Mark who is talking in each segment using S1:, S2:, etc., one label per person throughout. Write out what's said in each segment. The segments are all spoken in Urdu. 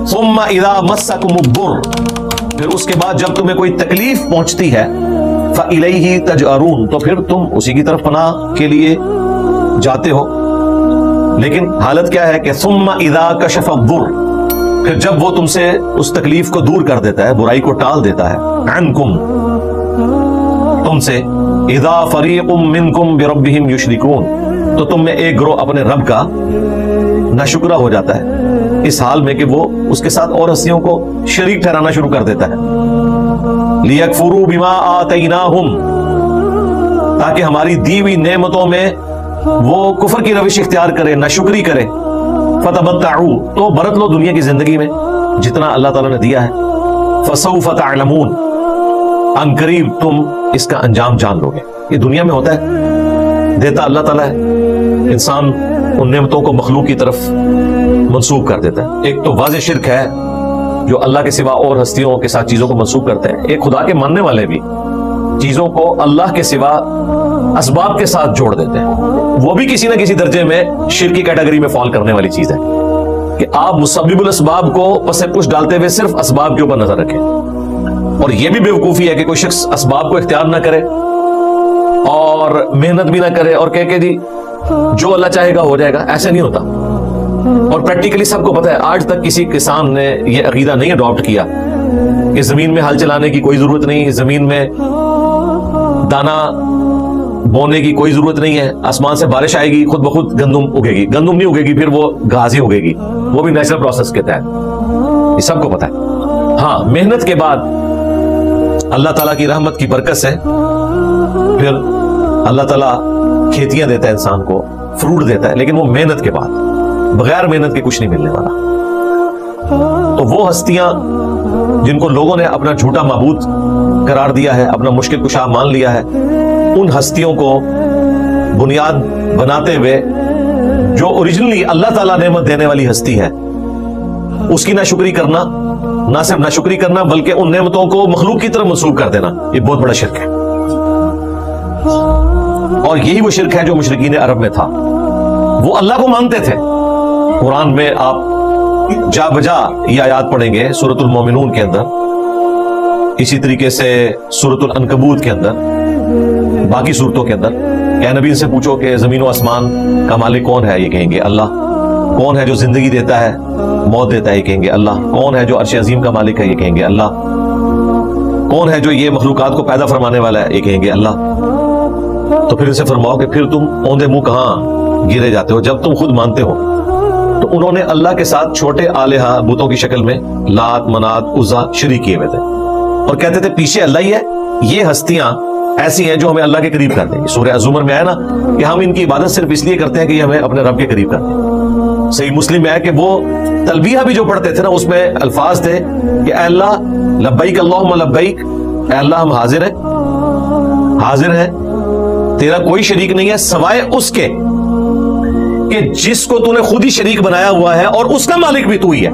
S1: ثم اذا مسکم الضر، پھر اس کے بعد جب تمہیں کوئی تکلیف پہنچتی ہے، فالیہ تجأرون، تو پھر تم اسی کی طرف پناہ کے لیے جاتے ہو. لیکن حالت کیا ہے کہ ثم اذا کشف الضر، پھر جب وہ تم سے اس تکلیف کو دور کر دیتا ہے، برائی کو ٹال دیتا ہے، عنکم، تم سے، اذا فریق منکم بربہم یشرکون، تو تم میں ایک گروہ اپنے رب کا ناشکرہ ہو جاتا ہے، اس حال میں کہ وہ اس کے ساتھ اور ہستیوں کو شریک ٹھہرانا شروع کر دیتا ہے. لیکفروا بما آتیناہم، تاکہ ہماری دی ہوئی نعمتوں میں وہ کفر کی روش اختیار کرے، ناشکری کرے. فتمتعوا، تو برت لو دنیا کی زندگی میں جتنا اللہ تعالیٰ نے دیا ہے. فسوف تعلمون، ان قریب تم اس کا انجام جان لو گے. یہ دنیا میں ہوتا ہے، دیتا اللہ تعالیٰ ہے، انسان ان نعمتوں کو مخلوق کی طرف منسوب کر دیتا ہے. ایک تو واضح شرک ہے جو اللہ کے سوا اور ہستیوں کے ساتھ چیزوں کو منسوب کرتے ہیں. ایک خدا کے ماننے والے بھی چیزوں کو اللہ کے سوا اسباب کے ساتھ جوڑ دیتے ہیں. وہ بھی کسی نہ کسی درجے میں شرک کی کیٹیگری میں فال کرنے والی چیز ہے کہ آپ مسبب الاسباب کو پس پش ڈالتے ہوئے صرف اسباب کے اوپر نظر رکھیں. اور یہ بھی بیوقوفی ہے کہ کوئی شخص اسباب کو اختیار نہ کرے اور محنت بھی نہ کرے اور کہے کہ جی جو اللہ چاہے گا ہو جائے گا. ایسے نہیں ہوتا. اور پریکٹیکلی سب کو پتہ ہے، آج تک کسی کسان نے یہ عقیدہ نہیں اڈاپٹ کیا کہ زمین میں ہل چلانے کی کوئی ضرورت نہیں، زمین میں دانا بونے کی کوئی ضرورت نہیں ہے، آسمان سے بارش آئے گی خود بخود گندم اگے گی. گندم نہیں اگے گی، پھر وہ گھاس ہی اگے گی، وہ بھی نیچرل پروسیس کے تحت. یہ سب کو پتہ ہے. ہاں، محنت کے بعد اللہ تعالیٰ کی رحمت کی برکت سے پھر اللہ تعالیٰ کھیتیاں دیتا ہے انسان کو، فروٹ دیتا ہے، لیکن وہ محنت کے بعد، بغیر محنت کے کچھ نہیں ملنے والا. تو وہ ہستیاں جن کو لوگوں نے اپنا جھوٹا معبود قرار دیا ہے، اپنا مشکل کشا مان لیا ہے، ان ہستیوں کو بنیاد بناتے ہوئے جو اوریجنلی اللہ تعالیٰ نعمت دینے والی ہستی ہے اس کی ناشکری کرنا، نہ صرف ناشکری کرنا بلکہ ان نعمتوں کو مخلوق کی طرف منسوب کر دینا، یہ بہت بڑا شرک ہے. اور یہی وہ شرک ہے جو مشرکین عرب میں تھا. وہ اللہ کو مانتے تھے. قرآن میں آپ جا بجا یہ آیات پڑھیں گے، سورۃ المومنون کے اندر، اسی طریقے سے سورۃ العنکبوت کے اندر، باقی صورتوں کے اندر. کہ نبی سے پوچھو کہ زمین و آسمان کا مالک کون ہے، یہ کہیں گے اللہ. کون ہے جو زندگی دیتا ہے، موت دیتا ہے، یہ کہیں گے اللہ. کون ہے جو عرش عظیم کا مالک ہے، یہ کہیں گے اللہ. کون ہے جو یہ مخلوقات کو پیدا فرمانے والا ہے، یہ کہیں گے اللہ. تو پھر ان سے فرماؤ کہ پھر تم اوندے منہ کہاں گرے جاتے ہو جب تم خود مانتے ہو. تو انہوں نے اللہ کے ساتھ چھوٹے آلہہ بتوں کی شکل میں لات، منات، عزا شریک کیے ہوئے تھے اور کہتے تھے پیچھے اللہ ہی ہے. یہ ہستیاں ایسی ہیں جو ہمیں اللہ کے قریب کر دیں گی. سورہ الزمر میں آیا نا کہ ہم ان کی عبادت صرف اس لیے کرتے ہیں کہ یہ ہمیں اپنے رب کے قریب کر دیں. صحیح مسلم میں ہے کہ وہ تلبیہ بھی جو پڑھتے تھے نا، اس میں الفاظ تھے کہ اے اللہ لبیک اللہم لبیک، اے اللہ ہم حاضر ہیں، حاضر ہیں، تیرا کوئی شریک نہیں ہے سوائے اس کے کہ جس کو تو نے خود ہی شریک بنایا ہوا ہے اور اس کا مالک بھی تو ہی ہے.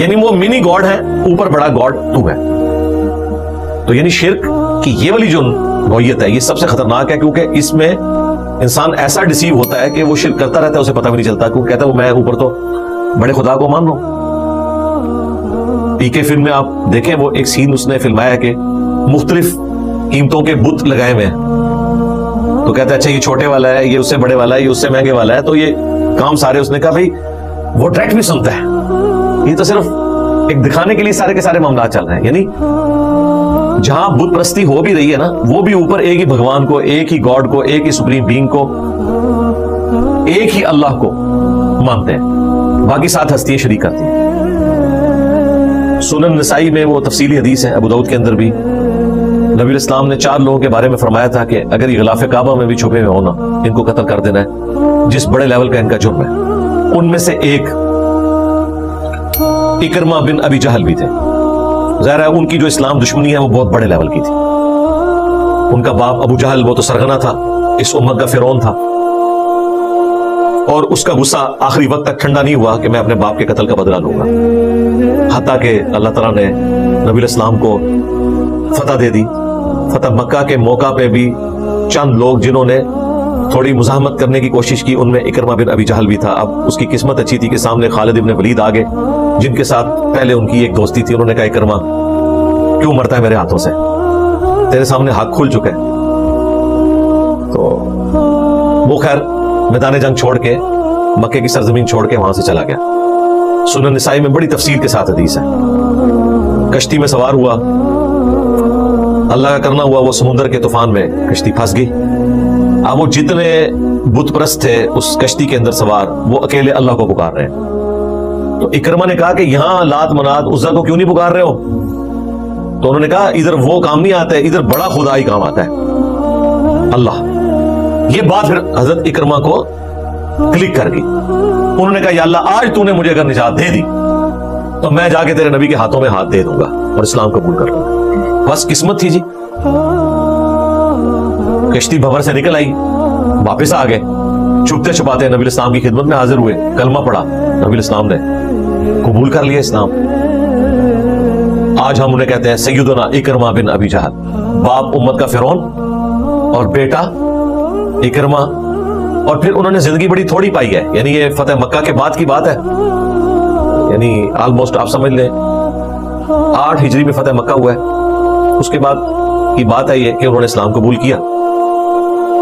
S1: یعنی وہ منی گاڈ ہے، اوپر بڑا گاڈ تو ہے. تو یعنی شرک کی یہ والی جو نوعیت ہے یہ سب سے خطرناک ہے، کیونکہ اس میں انسان ایسا ڈیسیو ہوتا ہے کہ وہ شرک کرتا رہتا ہے، اسے پتہ بھی نہیں چلتا. کیونکہ کہتا ہے وہ میں اوپر تو بڑے خدا کو مان رہا ہوں. پی کے فلم میں آپ دیکھیں وہ ایک سین اس نے فلمایا ہے کہ مختلف قیمتوں کے بت لگائے ہوئے ہیں. تو کہتا ہے اچھا یہ چھوٹے والا ہے، یہ اس سے بڑے والا ہے، یہ اس سے مہنگے والا ہے. تو یہ کام سارے اس نے کہا بھائی وہ ڈائریکٹ بھی سنتا ہے، یہ تو صرف ایک دکھانے کے لیے سارے کے سارے معاملات چل رہے ہیں. یعنی جہاں بت پرستی ہو بھی رہی ہے نا، وہ بھی اوپر ایک ہی بھگوان کو، ایک ہی گاڈ کو، ایک ہی سپریم بینگ کو، ایک ہی اللہ کو مانتے ہیں، باقی ساتھ ہستیاں شریک کرتی ہیں. سنن نسائی میں وہ تفصیلی حدیث ہے، ابو داؤد کے اندر بھی نبی الاسلام نے 4 لوگوں کے بارے میں فرمایا تھا کہ اگر یہ غلاف کعبہ میں بھی چھپے ہوئے ہونا، ان کو قتل کر دینا ہے، جس بڑے لیول کا ان کا جرم ہے. ان میں سے ایک اکرمہ بن ابی جہل بھی تھے. ظاہر ہے ان کی جو اسلام دشمنی ہے وہ بہت بڑے لیول کی تھی. ان کا باپ ابو جہل وہ تو سرغنہ تھا، اس امت کا فرعون تھا، اور اس کا غصہ آخری وقت تک ٹھنڈا نہیں ہوا کہ میں اپنے باپ کے قتل کا بدلہ لوں گا. حتیٰ کہ اللہ تعالیٰ نے نبی الاسلام کو فتح دے دی. فتح مکہ کے موقع پہ بھی چند لوگ جنہوں نے تھوڑی مزاحمت کرنے کی کوشش کی، ان میں اکرمہ بن ابی جہل بھی تھا۔ اب اس کی قسمت اچھی تھی کہ سامنے خالد ابن ولید آ گئے، جن کے ساتھ پہلے ان کی ایک دوستی تھی۔ انہوں نے کہا اکرمہ کیوں مرتا ہے میرے ہاتھوں سے، تیرے سامنے حق کھل چکا ہے۔ تو وہ خیر میدان جنگ چھوڑ کے، مکے کی سرزمین چھوڑ کے وہاں سے چلا گیا۔ سنن نسائی میں بڑی تفصیل کے ساتھ حدیث ہے۔ کشتی میں سوار ہوا، اللہ کا کرنا ہوا وہ سمندر کے طوفان میں کشتی پھنس گئی۔ اب وہ جتنے بت پرست تھے اس کشتی کے اندر سوار، وہ اکیلے اللہ کو پکار رہے ہیں۔ تو اکرمہ نے کہا کہ یہاں لات منات عزا کو کیوں نہیں پکار رہے ہو؟ تو انہوں نے کہا ادھر وہ کام نہیں آتا ہے، ادھر بڑا خدا ہی کام آتا ہے، اللہ۔ یہ بات پھر حضرت اکرمہ کو کلک کر گئی۔ انہوں نے کہا یا اللہ آج تو نے مجھے اگر نجات دے دی تو میں جا کے تیرے نبی کے ہاتھوں میں ہاتھ دے دوں گا اور اسلام قبول کر لوں گا۔ بس قسمت تھی جی، کشتی بھنور سے نکل آئی، واپس آ گئے، چھپتے چھپاتے نبی الاسلام کی خدمت میں حاضر ہوئے، کلمہ پڑھا، نبی الاسلام نے قبول کر لیا اسلام۔ آج ہم انہیں کہتے ہیں سیدنا اکرمہ بن ابی جہل، باپ امت کا فرعون اور بیٹا اکرمہ۔ اور پھر انہوں نے زندگی بڑی تھوڑی پائی ہے، یعنی یہ فتح مکہ کے بعد کی بات ہے، یعنی آلموسٹ آپ سمجھ لیں 8 ہجری میں فتح مکہ ہوا ہے۔ اس کے بعد کی بات ہے یہ کہ انہوں نے اسلام قبول کیا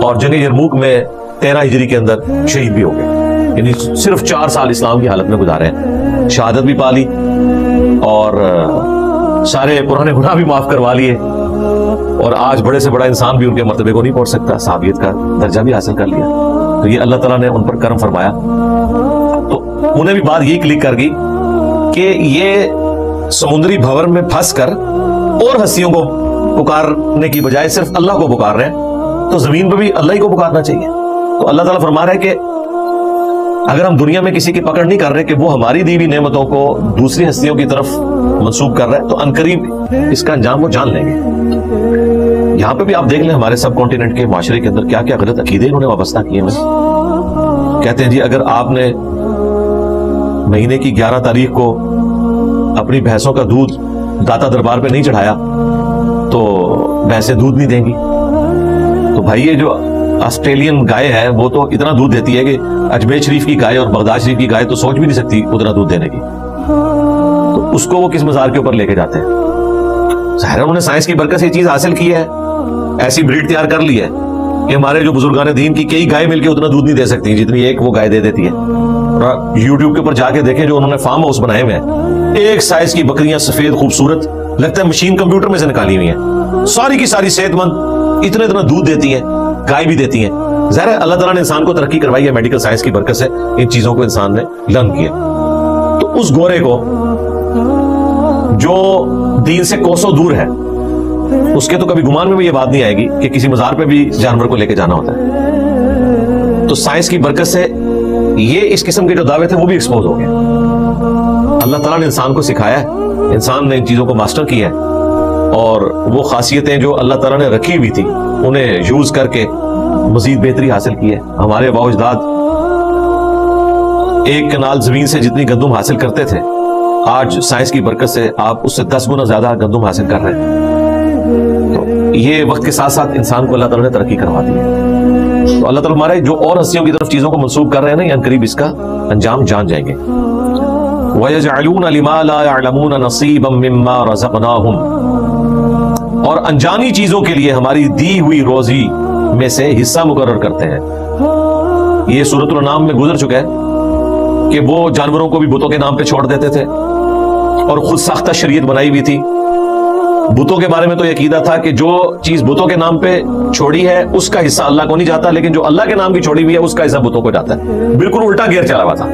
S1: اور جنگ یرموک میں 13 ہجری کے اندر شہید بھی ہو گئے، یعنی صرف 4 سال اسلام کی حالت میں گزارے ہیں، شہادت بھی پا لی اور سارے پرانے گناہ بھی معاف کروا لیے، اور آج بڑے سے بڑا انسان بھی ان کے مرتبے کو نہیں پہنچ سکتا، صحابیت کا درجہ بھی حاصل کر لیا۔ تو یہ اللہ تعالیٰ نے ان پر کرم فرمایا۔ تو انہیں بھی بات یہی کلک کر گئی کہ یہ سمندری بھنور میں پھنس کر اور ہستیوں کو پکارنے کی بجائے صرف اللہ کو پکار رہے ہیں، تو زمین پہ بھی اللہ ہی کو پکارنا چاہیے۔ تو اللہ تعالیٰ فرما رہا ہے کہ اگر ہم دنیا میں کسی کی پکڑ نہیں کر رہے کہ وہ ہماری دی ہوئی نعمتوں کو دوسری ہستیوں کی طرف منسوب کر رہا ہے، تو عنقریب اس کا انجام وہ جان لیں گے۔ یہاں پہ بھی آپ دیکھ لیں ہمارے سب کانٹیننٹ کے معاشرے کے اندر کیا کیا غلط عقیدے انہوں نے وابستہ کیے ہیں۔ کہتے ہیں جی اگر آپ نے مہینے کی 11 تاریخ کو اپنی بھینسوں کا دودھ داتا دربار پہ نہیں چڑھایا تو بھینسیں دودھ نہیں دیں گی۔ تو بھائی یہ جو آسٹریلین گائے ہے وہ تو اتنا دودھ دیتی ہے کہ اجمیر شریف کی گائے اور بغداد شریف کی گائے تو سوچ بھی نہیں سکتی اتنا دودھ دینے کی، تو اس کو وہ کس مزار کے اوپر لے کے جاتے ہیں؟ ظاہر ہے انہوں نے سائنس کی برکت سے یہ چیز حاصل کی ہے، ایسی بریڈ تیار کر لی ہے کہ ہمارے جو بزرگان دین کی کئی گائے مل کے اتنا دودھ نہیں دے سکتی جتنی ایک وہ گائے دے دیتی ہے۔ اور یوٹیوب کے اوپر جا کے دیکھیں جو انہوں نے فارم ہاؤس بنائے ہوئے ہیں، ایک سائز کی بکریاں سفید خوبصورت، لگتا ہے مشین کمپیوٹر میں سے نکالی ہوئی ہیں، ساری کی ساری صحت مند، اتنا دودھ دیتی ہیں، گائے بھی دیتی ہیں۔ ظاہر ہے اللہ تعالیٰ نے انسان کو ترقی کروائی ہے، میڈیکل سائنس کی برکت سے ان چیزوں کو انسان نے لرن کیا۔ تو اس گورے کو جو دین سے کوسوں دور ہے، اس کے تو کبھی گمان میں بھی یہ بات نہیں آئے گی کہ کسی مزار پہ بھی جانور کو لے کے جانا ہوتا ہے۔ تو سائنس کی برکت سے یہ اس قسم کے جو دعوے تھے وہ بھی ایکسپوز ہو گئے۔ اللہ تعالیٰ نے انسان کو سکھایا ہے، انسان نے ان چیزوں کو ماسٹر کیا ہے، اور وہ خاصیتیں جو اللہ تعالیٰ نے رکھی ہوئی تھی انہیں یوز کر کے مزید بہتری حاصل کی ہے۔ ہمارے آباء و اجداد ایک کنال زمین سے جتنی گندم حاصل کرتے تھے، آج سائنس کی برکت سے آپ اس سے 10 گنا زیادہ گندم حاصل کر رہے ہیں۔ تو یہ وقت کے ساتھ ساتھ انسان کو اللہ تعالیٰ نے ترقی کروا دی ہے۔ تو اللہ تعالیٰ ہمارے جو اور ہستیوں کی طرف چیزوں کو منسوب کر رہے ہیں نا، یہ قریب اس کا انجام جان جائیں گے۔ وَيَجْعَلُونَ لِمَا لَا يَعْلَمُونَ نَصِيبًا مِّمَّا رَزَقْنَاهُمْ، اور انجانی چیزوں کے لیے ہماری دی ہوئی روزی میں سے حصہ مقرر کرتے ہیں۔ یہ سورۃ الانعام میں گزر چکا ہے کہ وہ جانوروں کو بھی بتوں کے نام پہ چھوڑ دیتے تھے اور خود ساختہ شریعت بنائی ہوئی تھی۔ بتوں کے بارے میں تو یہ عقیدہ تھا کہ جو چیز بتوں کے نام پہ چھوڑی ہے اس کا حصہ اللہ کو نہیں جاتا، لیکن جو اللہ کے نام کی چھوڑی ہوئی ہے اس کا حصہ بتوں کو جاتا ہے۔ بالکل الٹا گیئر چلا ہوا تھا۔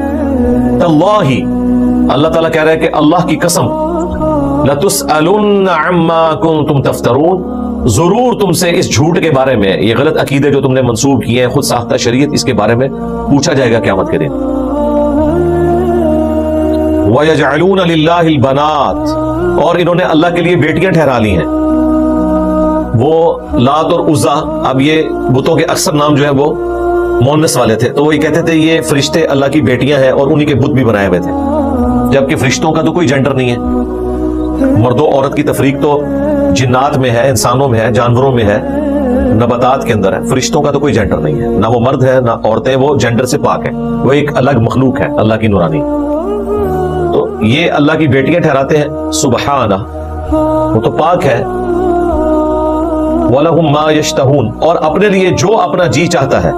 S1: اللہ تعالیٰ کہہ رہا ہے کہ اللہ کی قسم، لَتُسْأَلُنَّ عَمَّا كُنْتُمْ تَفْتَرُونَ، ضرور تم سے اس جھوٹ کے بارے میں، یہ غلط عقیدے جو تم نے منسوب کیے ہیں، خود ساختہ شریعت، اس کے بارے میں پوچھا جائے گا قیامت کے دن۔ وَيَجْعَلُونَ لِلَّهِ الْبَنَاتِ، اور انہوں نے اللہ کے لیے بیٹیاں ٹھہرا لی ہیں۔ وہ لات اور عزا، اب یہ بتوں کے اکثر نام جو ہے وہ مونس والے تھے، تو وہ یہ کہتے تھے یہ فرشتے اللہ کی بیٹیاں ہیں، اور انہی کے بت بھی بنائے ہوئے تھے، جبکہ فرشتوں کا تو کوئی جینڈر نہیں ہے۔ مرد و عورت کی تفریق تو جنات میں ہے، انسانوں میں ہے، جانوروں میں ہے، نباتات کے اندر ہے. فرشتوں کا تو کوئی جینڈر نہیں ہے, نہ وہ مرد ہے نہ عورتیں, وہ جینڈر سے پاک ہے, وہ ایک الگ مخلوق ہے اللہ کی نورانی. تو یہ اللہ کی بیٹیاں ٹھہراتے ہیں سبحانہ, وہ تو پاک ہے. وَلَهُمْ مَا يَشْتَهُونَ, اور اپنے لیے جو اپنا جی چاہتا ہے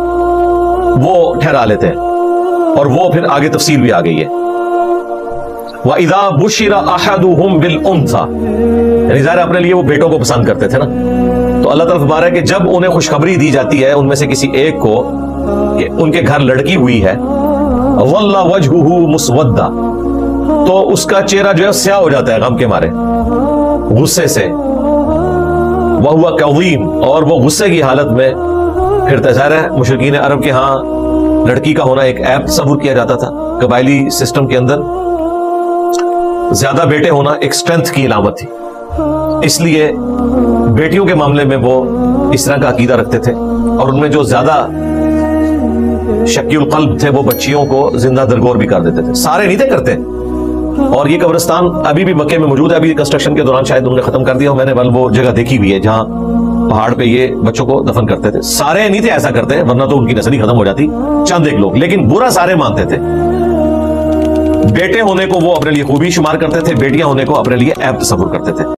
S1: وہ ٹھہرا لیتے ہیں, اور وہ پھر آگے تفصیل بھی آ گئی ہے. وَإِذَا بُشِّرَ أَحَدُهُمْ بِالْأُنْثَى, یعنی ظاہر اپنے لیے وہ بیٹوں کو پسند کرتے تھے نا, تو اللہ تعالیٰ فرما رہا ہے کہ جب انہیں خوشخبری دی جاتی ہے ان میں سے کسی ایک کو کہ ان کے گھر لڑکی ہوئی ہے, وَاللَّهُ وَجْهُهُ مُسْوَدًّا, تو اس کا چہرہ جو ہے سیاہ ہو جاتا ہے غم کے مارے, غصے سے. وَهُوَ كَظِيمٌ, اور وہ غصے کی حالت میں پھر ظاہر ہے مشرکین عرب کے ہاں لڑکی کا ہونا ایک عیب تصور کیا جاتا تھا. قبائلی سسٹم کے اندر زیادہ بیٹے ہونا ایک اسٹرینتھ کی علامت تھی, اس لیے بیٹیوں کے معاملے میں وہ اس طرح کا عقیدہ رکھتے تھے, اور ان میں جو زیادہ شکی القلب تھے وہ بچیوں کو زندہ درگور بھی کر دیتے تھے. سارے نہیں تھے کرتے, اور یہ قبرستان ابھی بھی مکے میں موجود ہے. ابھی کنسٹرکشن کے دوران شاید انہوں نے ختم کر دیا, میں نے وہ جگہ دیکھی بھی ہے جہاں پہاڑ پہ یہ بچوں کو دفن کرتے تھے. سارے نہیں تھے ایسا کرتے, ورنہ تو ان کی نسل ہی ختم ہو جاتی, چند ایک لوگ, لیکن برا سارے مانتے تھے. بیٹے ہونے کو وہ اپنے لیے خوبی شمار کرتے تھے, بیٹیاں ہونے کو اپنے لیے عیب تصور کرتے تھے.